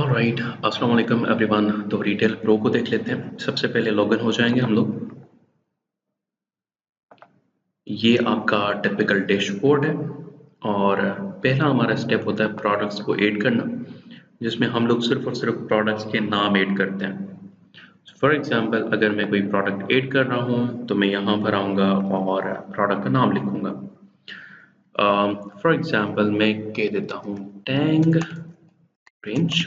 Alright, अस्सलाम वालेकुम everyone. तो रिटेल प्रो को देख लेते हैं। सबसे पहले लॉगिन हो जाएंगे हम लोग। ये आपका टिपिकल डैशबोर्ड है और पहला हमारा स्टेप होता है प्रोडक्ट्स को ऐड करना, जिसमें हम लोग सिर्फ और सिर्फ प्रोडक्ट्स के नाम ऐड करते हैं। फॉर एग्जांपल, अगर मैं कोई प्रोडक्ट ऐड कर रहा हूँ तो मैं यहाँ पर आऊँगा और प्रोडक्ट का नाम लिखूँगा। फॉर एग्जांपल मैं कह देता हूँ टैंग रेंज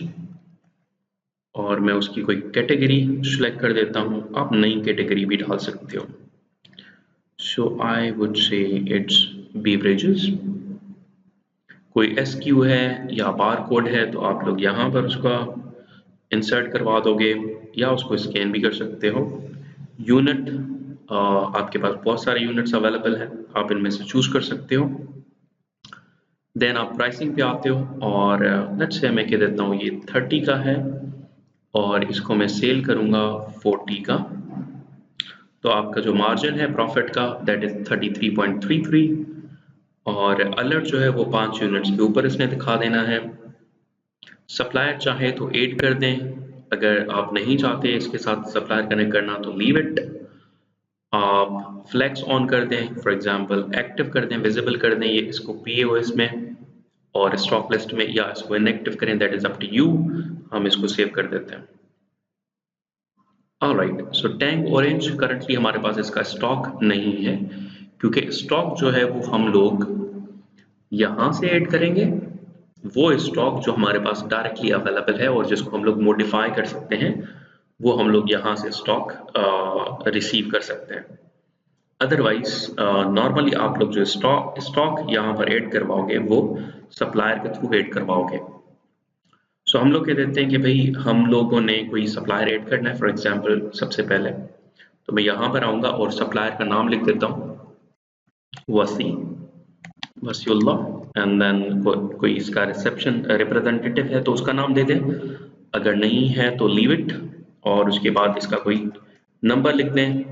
और मैं उसकी कोई कैटेगरी सिलेक्ट कर देता हूँ। आप नई कैटेगरी भी डाल सकते हो। So I would say it's beverages. कोई एसक्यू है या बार कोड है तो आप लोग यहाँ पर उसका इंसर्ट करवा दोगे या उसको स्कैन भी कर सकते हो। यूनिट, आपके पास बहुत सारे यूनिट्स अवेलेबल हैं, आप इनमें से चूज कर सकते हो। देन आप प्राइसिंग पे आते हो और लेट्स से मैं कह देता हूँ ये 30 का है और इसको मैं सेल करूँगा 40 का। तो आपका जो मार्जिन है प्रॉफिट का दैट इज 33.33 और अलर्ट जो है वो 5 यूनिट्स के ऊपर इसने दिखा देना है। सप्लायर चाहे तो ऐड कर दें, अगर आप नहीं चाहते इसके साथ सप्लायर कनेक्ट करना तो लीव इट। आप फ्लैक्स ऑन कर दें, फॉर एग्जांपल एक्टिव कर दें, विजिबल कर दें ये इसको पीएओएस में और स्टॉक लिस्ट में, या इसको इनएक्टिव करें, that is up to you. हम इसको सेव कर देते हैं। Alright, so Tang orange currently हमारे पास इसका स्टॉक नहीं है, क्योंकि स्टॉक जो है वो हम लोग यहाँ से ऐड करेंगे। वो स्टॉक जो हमारे पास डायरेक्टली अवेलेबल है और जिसको हम लोग मॉडिफाई कर सकते हैं, वो हम लोग यहाँ से स्टॉक रिसीव कर सकते हैं। अदरवाइज नॉर्मली आप लोग जो स्टॉक यहाँ पर ऐड करवाओगे वो सप्लायर के थ्रू ऐड करवाओगे। सो हम लोग कह देते हैं कि भाई हम लोगों ने कोई सप्लायर ऐड करना है। फॉर एग्जांपल सबसे पहले तो मैं यहाँ पर आऊँगा और सप्लायर का नाम लिख देता हूँ वसीउल्लाह एंड देन कोई इसका रिसेप्शन रिप्रेजेंटेटिव है तो उसका नाम दे दें, अगर नहीं है तो लीव इट और उसके बाद इसका कोई नंबर लिख दें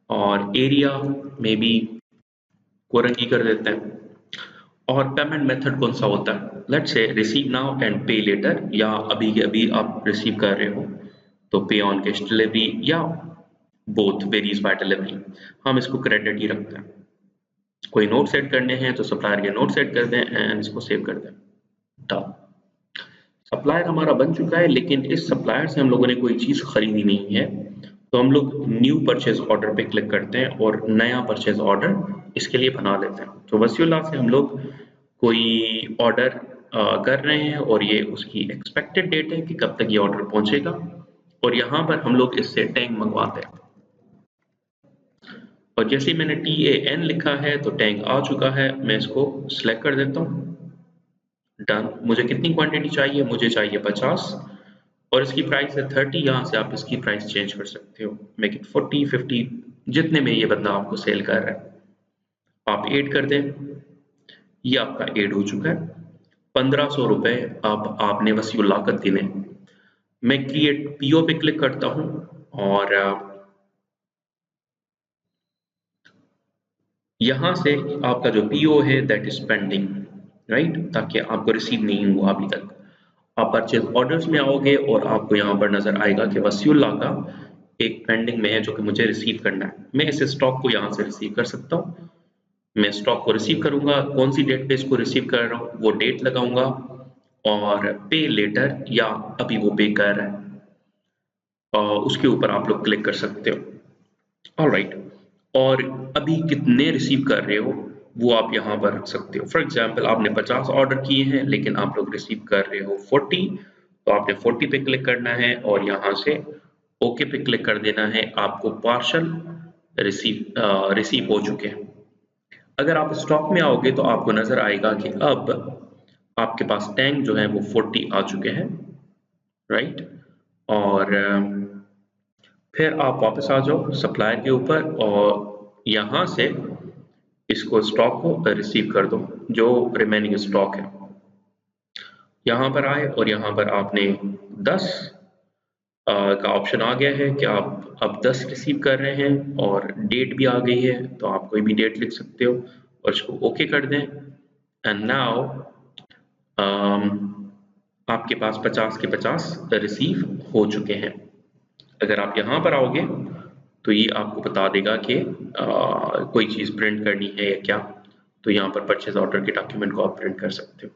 और एरिया में भी कोरंगी कर देते हैं। और पेमेंट मेथड कौन सा होता है, let's say receive now and पे लेटर, या अभी के अभी आप रिसीव कर रहे हो तो पे ऑन कैश डिलीवरी, या बोथ वेरीज बाय डिलीवरी। हम इसको क्रेडिट ही रखते हैं। कोई नोट सेट करने हैं तो सप्लायर के नोट सेट कर दें एंड इसको सेव कर दें। डन। सप्लायर हमारा बन चुका है, लेकिन इस सप्लायर से हम लोगों ने कोई चीज़ खरीदी नहीं है, तो हम लोग न्यू परचेज ऑर्डर पे क्लिक करते हैं और नया परचेज ऑर्डर इसके लिए बना लेते हैं। तो वसीउल्लाह से हम लोग कोई ऑर्डर कर रहे हैं और ये उसकी एक्सपेक्टेड डेट है कि कब तक ये ऑर्डर पहुंचेगा, और यहाँ पर हम लोग इससे टैंक मंगवाते हैं। और जैसे मैंने TAN लिखा है तो टैंक आ चुका है, मैं इसको सिलेक्ट कर देता हूँ। डन। मुझे कितनी क्वांटिटी चाहिए, मुझे चाहिए 50 और इसकी प्राइस है 30। यहाँ से आप इसकी प्राइस चेंज कर सकते हो, मेक इट 40 50, जितने में ये बंदा आपको सेल कर रहा है आप ऐड कर दें। ये आपका ऐड हो चुका है। 1500 रुपये अब आपने वसीउल्लाह को देने। मैं क्रिएट PO पे क्लिक करता हूँ और यहाँ से आपका जो PO है दैट इज पेंडिंग, राइट, ताकि आपको रिसीव नहीं हुआ अभी तक। आप परचेज ऑर्डर्स में आओगे और आपको यहाँ पर नजर आएगा कि वसीउल्लाह का एक पेंडिंग में है जो कि मुझे रिसीव करना है। मैं इस स्टॉक को यहाँ से रिसीव कर सकता हूँ। मैं स्टॉक को रिसीव करूंगा, कौन सी डेट पे इसको रिसीव कर रहा हूँ वो डेट लगाऊंगा और पे लेटर, या अभी वो पे कर रहा है उसके ऊपर आप लोग क्लिक कर सकते हो। ऑलराइट, और अभी कितने रिसीव कर रहे हो वो आप यहाँ पर रख सकते हो। फॉर एग्जांपल आपने 50 ऑर्डर किए हैं लेकिन आप लोग रिसीव कर रहे हो 40, तो आपने 40 पे क्लिक करना है और यहाँ से ओके पे क्लिक कर देना है। आपको पार्शल रिसीव हो चुके हैं। अगर आप स्टॉक में आओगे तो आपको नजर आएगा कि अब आपके पास टैंक जो है वो 40 आ चुके हैं, राइट। और फिर आप वापस आ जाओ सप्लायर के ऊपर और यहाँ से इसको स्टॉक को रिसीव कर दो, जो रिमेनिंग स्टॉक है। यहाँ पर आए और यहाँ पर आपने 10 का ऑप्शन आ गया है कि आप अब 10 रिसीव कर रहे हैं और डेट भी आ गई है, तो आप कोई भी डेट लिख सकते हो और इसको ओके कर दें। एंड नाउ आपके पास 50 के 50 रिसीव हो चुके हैं। अगर आप यहाँ पर आओगे तो ये आपको बता देगा कि कोई चीज़ प्रिंट करनी है या क्या, तो यहाँ पर परचेज ऑर्डर के डॉक्यूमेंट को आप प्रिंट कर सकते हो।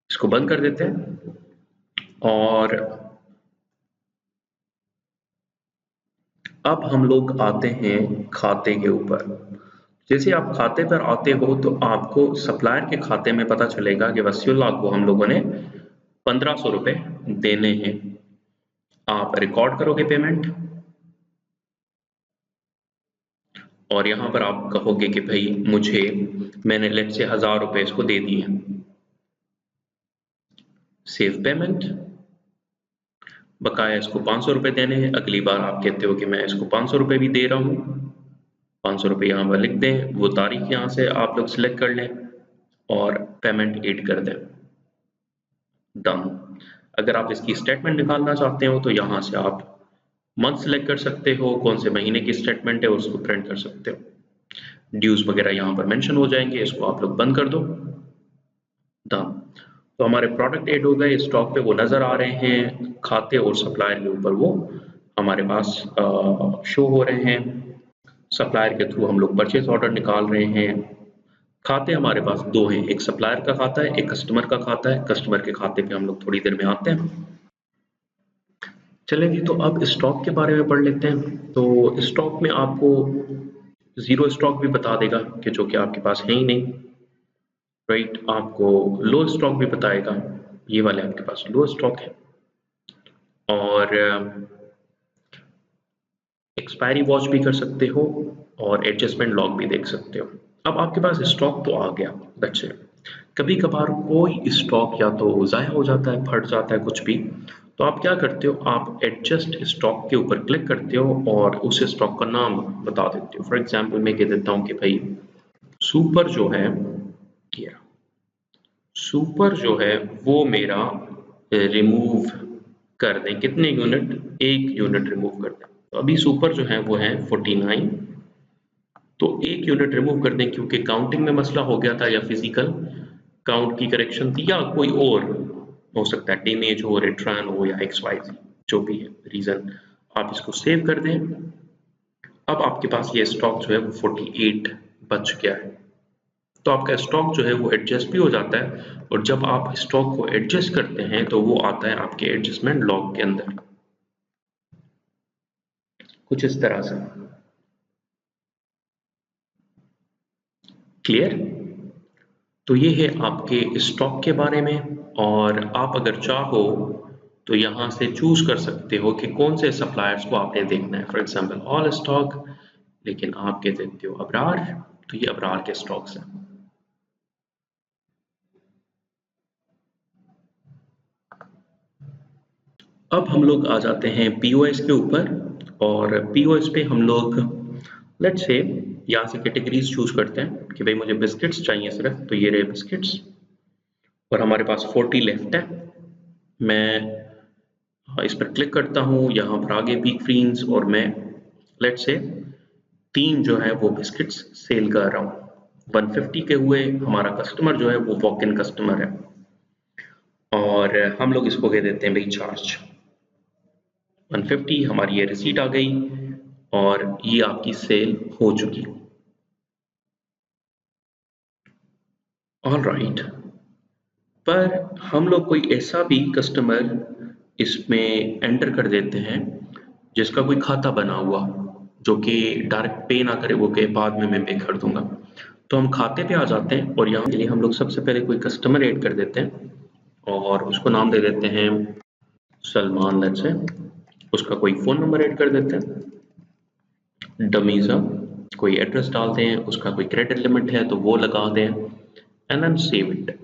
इसको बंद कर देते हैं और अब हम लोग आते हैं खाते के ऊपर। जैसे आप खाते पर आते हो तो आपको सप्लायर के खाते में पता चलेगा कि वसीउल्लाह को हम लोगों ने 1500 रुपये देने हैं। आप रिकॉर्ड करोगे पेमेंट और यहाँ पर आप कहोगे कि भाई मैंने लेट से 1000 रुपये इसको दे दिए। सेव पेमेंट, बकाया इसको 500 रुपये देने हैं। अगली बार आप कहते हो कि मैं इसको 500 रुपये भी दे रहा हूँ, 500 रुपये यहाँ पर लिख दें, वो तारीख यहाँ से आप लोग सिलेक्ट कर लें और पेमेंट ऐड कर दें। डन। अगर आप इसकी स्टेटमेंट निकालना चाहते हो तो यहाँ से आप मंथ सिलेक्ट कर सकते हो, कौन से महीने की स्टेटमेंट है उसको प्रिंट कर सकते हो। ड्यूज वगैरह यहाँ पर मेंशन हो जाएंगे, इसको आप लोग बंद कर दो। डन। तो हमारे प्रोडक्ट ऐड हो गए, स्टॉक पे वो नज़र आ रहे हैं, खाते और सप्लायर के ऊपर वो हमारे पास शो हो रहे हैं। सप्लायर के थ्रू हम लोग परचेज ऑर्डर निकाल रहे हैं। खाते हमारे पास दो हैं, एक सप्लायर का खाता है, एक कस्टमर का खाता है। कस्टमर के खाते पे हम लोग थोड़ी देर में आते हैं। चलें जी, तो अब स्टॉक के बारे में पढ़ लेते हैं। तो स्टॉक में आपको ज़ीरो स्टॉक भी बता देगा कि जो कि आपके पास है ही नहीं, राइट। आपको लो स्टॉक भी बताएगा, ये वाले आपके पास लो स्टॉक है। और एक्सपायरी वॉच भी कर सकते हो और एडजस्टमेंट लॉग भी देख सकते हो। अब आपके पास स्टॉक तो आ गया, बच्चे कभी कभार कोई स्टॉक या तो ज़ाया हो जाता है, फट जाता है, कुछ भी, तो आप क्या करते हो, आप एडजस्ट स्टॉक के ऊपर क्लिक करते हो और उस स्टॉक का नाम बता देते हो। फॉर एग्जांपल मैं कह देता हूँ कि भाई सुपर जो है, ये सुपर जो है वो मेरा रिमूव कर दें। कितने यूनिट? 1 यूनिट रिमूव कर दें। तो अभी सुपर जो है वो है 49, तो 1 यूनिट रिमूव कर दें क्योंकि काउंटिंग में मसला हो गया था या फिजिकल काउंट की करेक्शन थी या कोई और हो सकता है, डैमेज हो, रिटर्न हो या XYZ जो भी है रीज़न। आप इसको सेव कर दें। अब आपके पास ये स्टॉक जो है वो 48 बच गया है। तो आपका स्टॉक जो है वो एडजस्ट भी हो जाता है और जब आप स्टॉक को एडजस्ट करते हैं तो वो आता है आपके एडजस्टमेंट लॉग के अंदर, कुछ इस तरह से। क्लियर? तो ये है आपके स्टॉक के बारे में। और आप अगर चाहो तो यहाँ से चूज कर सकते हो कि कौन से सप्लायर्स को आपने देखना है। फॉर एग्जांपल ऑल स्टॉक, लेकिन आप कह देते हो अबरार, तो ये अबरार के स्टॉक्स हैं। अब हम लोग आ जाते हैं POS के ऊपर और POS पे हम लोग लेट्स से यहाँ से कैटेगरीज चूज करते हैं कि भाई मुझे बिस्किट्स चाहिए सिर्फ, तो ये रहे बिस्किट्स और हमारे पास 40 लेफ्ट है। मैं इस पर क्लिक करता हूँ, यहाँ पर आगे पीक फ्रीन्स और मैं लेट्स से 3 जो है वो बिस्किट्स सेल कर रहा हूँ। 150 के हुए। हमारा कस्टमर जो है वो वॉक इन कस्टमर है और हम लोग इसको कह देते हैं भाई चार्ज 150। हमारी ये रिसीट आ गई और ये आपकी सेल हो चुकी। All right. पर हम लोग कोई ऐसा भी कस्टमर इसमें एंटर कर देते हैं जिसका कोई खाता बना हुआ, जो कि डायरेक्ट पे ना करे, वो के बाद में मैं पे कर दूंगा। तो हम खाते पे आ जाते हैं और यहाँ के लिए हम लोग सबसे पहले कोई कस्टमर ऐड कर देते हैं और उसको नाम दे देते हैं सलमान। लेट्स से उसका कोई फ़ोन नंबर ऐड कर देते हैं, डमीज़ा कोई एड्रेस डालते हैं, उसका कोई क्रेडिट लिमिट है तो वो लगा दें एंड देन सेव इट।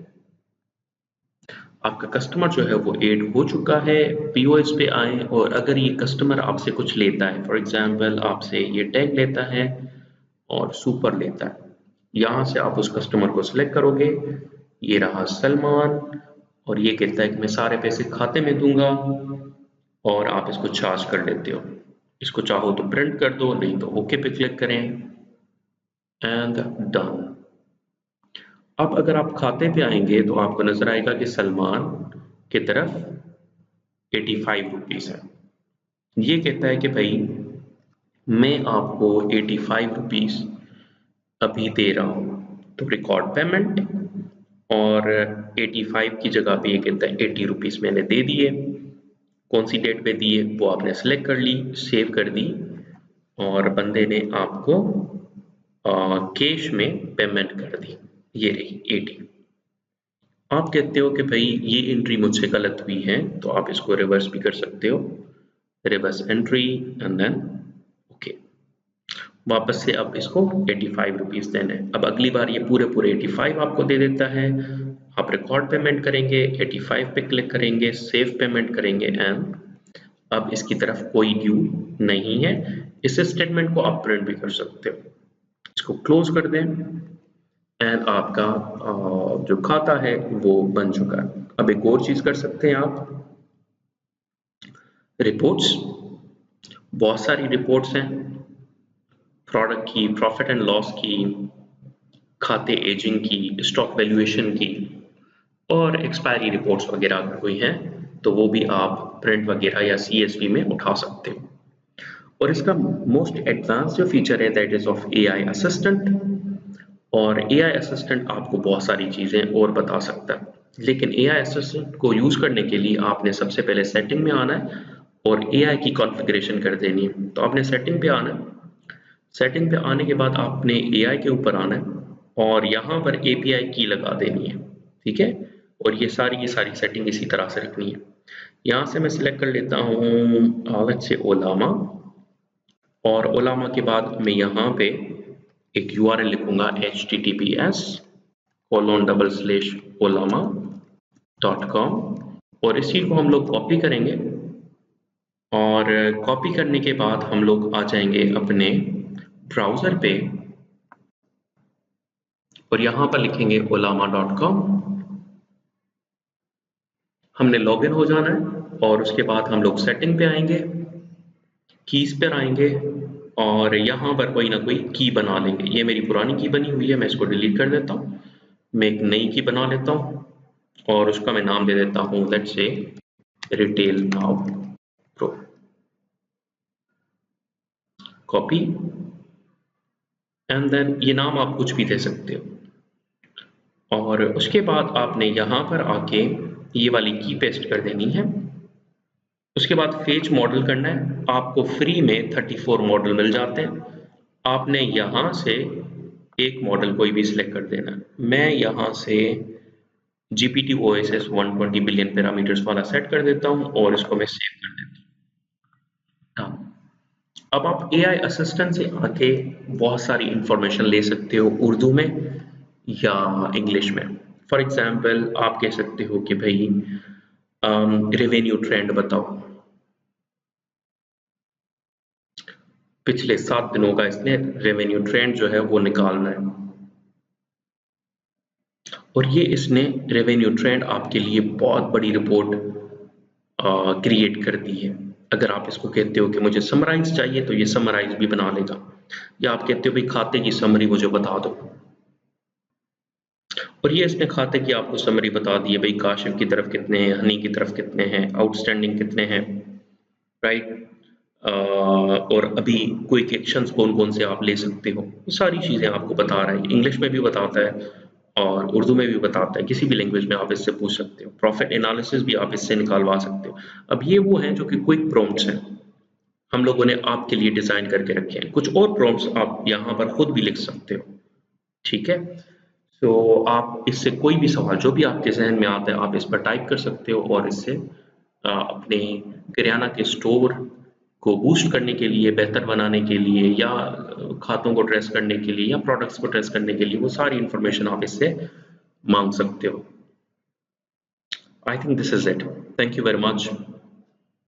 आपका कस्टमर जो है वो ऐड हो चुका है। POS पे आए और अगर ये कस्टमर आपसे कुछ लेता है, फॉर एग्जांपल आपसे ये टैग लेता है और सुपर लेता है, यहाँ से आप उस कस्टमर को सिलेक्ट करोगे। ये रहा सलमान और ये कहता है कि मैं सारे पैसे खाते में दूंगा और आप इसको चार्ज कर लेते हो। इसको चाहो तो प्रिंट कर दो, नहीं तो ओके पे क्लिक करें एंड डन। अब अगर आप खाते पे आएंगे तो आपको नजर आएगा कि सलमान की तरफ 85 रुपीज है। ये कहता है कि भाई मैं आपको 85 रुपीज अभी दे रहा हूँ, तो रिकॉर्ड पेमेंट, और 85 की जगह पे ये कहता है 80 रुपीज मैंने दे दिए। कौन सी डेट पे दिए वो आपने सेलेक्ट कर ली, सेव कर दी, और बंदे ने आपको कैश में पेमेंट कर दी। ये रही 80। आप कहते हो कि भाई ये एंट्री मुझसे गलत हुई है, तो आप इसको रिवर्स भी कर सकते हो, reverse entry and then okay. वापस से अब इसको 85 रुपीज देने। अब अगली बार ये पूरे 85 आपको दे देता है। आप रिकॉर्ड पेमेंट करेंगे, 85 पे क्लिक करेंगे, सेव पेमेंट करेंगे, एंड अब इसकी तरफ कोई ड्यू नहीं है। इस स्टेटमेंट को आप प्रिंट भी कर सकते हो। इसको क्लोज कर दें एंड आपका जो खाता है वो बन चुका है। अब एक और चीज कर सकते हैं आप, रिपोर्ट्स। बहुत सारी रिपोर्ट्स हैं, प्रोडक्ट की, प्रॉफिट एंड लॉस की, खाते एजिंग की, स्टॉक वैल्यूएशन की, और एक्सपायरी रिपोर्ट्स वगैरह अगर कोई हैं तो वो भी आप प्रिंट वगैरह या CSV में उठा सकते हो। और इसका मोस्ट एडवांस जो फीचर है that is of AI assistant. और AI असिस्टेंट आपको बहुत सारी चीजें और बता सकता है, लेकिन AI असिस्टेंट को यूज करने के लिए आपने सबसे पहले सेटिंग में आना है और AI की कॉन्फ़िगरेशन कर देनी है। तो आपने सेटिंग पे आना है, सेटिंग पे आने के बाद आपने AI के ऊपर आना है और यहाँ पर API की लगा देनी है, ठीक है। और ये सारी सेटिंग इसी तरह से रखनी है। यहाँ से मैं सिलेक्ट कर लेता हूँ लेट्स से ओलामा, और ओलामा के बाद मैं यहाँ पे एक URL लिखूंगा https://olama.com, और इसी को हम लोग कॉपी करेंगे, और कॉपी करने के बाद हम लोग आ जाएंगे अपने ब्राउजर पे और यहाँ पर लिखेंगे olama.com। हमने लॉगिन हो जाना है और उसके बाद हम लोग सेटिंग पे आएंगे, कीज पर आएंगे और यहाँ पर कोई ना कोई की बना लेंगे। ये मेरी पुरानी की बनी हुई है, मैं इसको डिलीट कर देता हूँ। मैं एक नई की बना लेता हूँ और उसका मैं नाम दे देता हूँ let's say retail now pro. Copy and then ये नाम आप कुछ भी दे सकते हो, और उसके बाद आपने यहाँ पर आके ये वाली की पेस्ट कर देनी है। उसके बाद फेच मॉडल करना है। आपको फ्री में 34 मॉडल मिल जाते हैं। आपने यहाँ से एक मॉडल कोई भी सिलेक्ट कर देना है। मैं यहाँ से GPT OSS 120 बिलियन पैरामीटर्स वाला सेट कर देता हूँ और इसको मैं सेव कर देता हूँ। अब आप AI असिस्टेंट से आके बहुत सारी इंफॉर्मेशन ले सकते हो उर्दू में या इंग्लिश में। फॉर एग्जाम्पल आप कह सकते हो कि भाई रेवेन्यू ट्रेंड बताओ, पिछले 7 दिनों का इसने रेवेन्यू ट्रेंड जो है वो निकालना है, और ये इसने रेवेन्यू ट्रेंड आपके लिए बहुत बड़ी रिपोर्ट क्रिएट कर दी है। अगर आप इसको कहते हो कि मुझे समराइज चाहिए तो ये समराइज भी बना लेगा, या आप कहते हो भाई खाते की समरी मुझे बता दो, और ये इसने खाते की आपको समरी बता दी है। भाई काशिफ की तरफ कितने हैं, हनी की तरफ कितने हैं, आउटस्टैंडिंग कितने हैं, राइट। और अभी क्विक एक्शंस कौन कौन से आप ले सकते हो, सारी चीज़ें आपको बता रहा है। इंग्लिश में भी बताता है और उर्दू में भी बताता है, किसी भी लैंग्वेज में आप इससे पूछ सकते हो। प्रॉफिट एनालिसिस भी आप इससे निकालवा सकते हो। अब ये वो हैं जो कि क्विक प्रॉम्प्ट्स हैं, हम लोगों ने आपके लिए डिज़ाइन करके रखे हैं। कुछ और प्रॉम्प्ट्स आप यहाँ पर खुद भी लिख सकते हो, ठीक है। तो आप इससे कोई भी सवाल जो भी आपके जहन में आता है आप इस पर टाइप कर सकते हो, और इससे अपने किराना के स्टोर को बूस्ट करने के लिए, बेहतर बनाने के लिए, या खातों को ट्रेस करने के लिए, या प्रोडक्ट्स को ट्रेस करने के लिए, वो सारी इंफॉर्मेशन आप इससे मांग सकते हो। I think this is it. Thank you very much.